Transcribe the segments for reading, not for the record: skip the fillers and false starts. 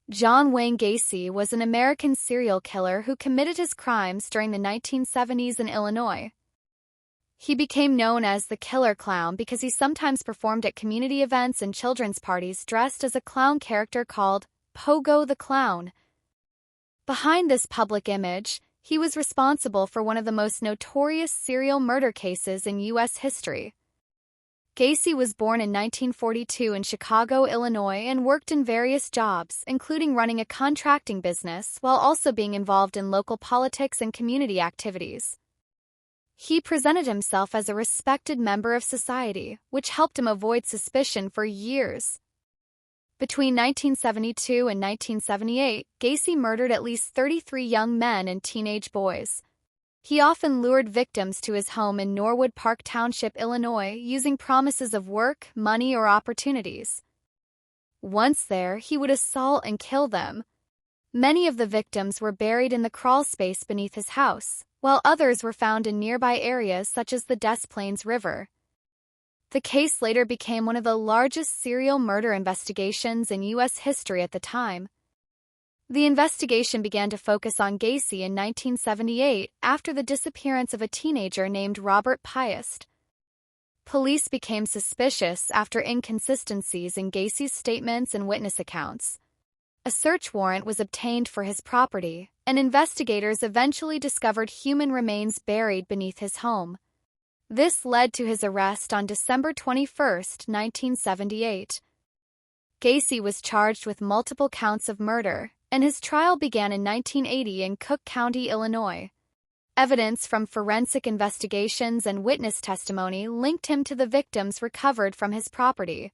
John Wayne Gacy was an American serial killer who committed his crimes during the 1970s in Illinois. He became known as the Killer Clown because he sometimes performed at community events and children's parties dressed as a clown character called Pogo the Clown. Behind this public image, he was responsible for one of the most notorious serial murder cases in U.S. history. Gacy was born in 1942 in Chicago, Illinois, and worked in various jobs, including running a contracting business while also being involved in local politics and community activities. He presented himself as a respected member of society, which helped him avoid suspicion for years. Between 1972 and 1978, Gacy murdered at least 33 young men and teenage boys. He often lured victims to his home in Norwood Park Township, Illinois, using promises of work, money, or opportunities. Once there, he would assault and kill them. Many of the victims were buried in the crawl space beneath his house, while others were found in nearby areas such as the Des Plaines River. The case later became one of the largest serial murder investigations in U.S. history at the time. The investigation began to focus on Gacy in 1978 after the disappearance of a teenager named Robert Piest. Police became suspicious after inconsistencies in Gacy's statements and witness accounts. A search warrant was obtained for his property, and investigators eventually discovered human remains buried beneath his home. This led to his arrest on December 21, 1978. Gacy was charged with multiple counts of murder, and his trial began in 1980 in Cook County, Illinois. Evidence from forensic investigations and witness testimony linked him to the victims recovered from his property.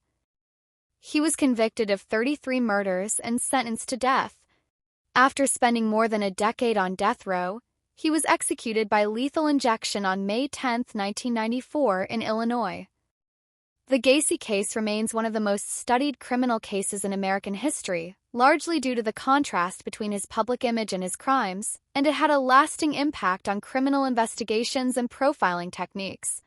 He was convicted of 33 murders and sentenced to death. After spending more than a decade on death row, he was executed by lethal injection on May 10, 1994, in Illinois. The Gacy case remains one of the most studied criminal cases in American history, largely due to the contrast between his public image and his crimes, and it had a lasting impact on criminal investigations and profiling techniques.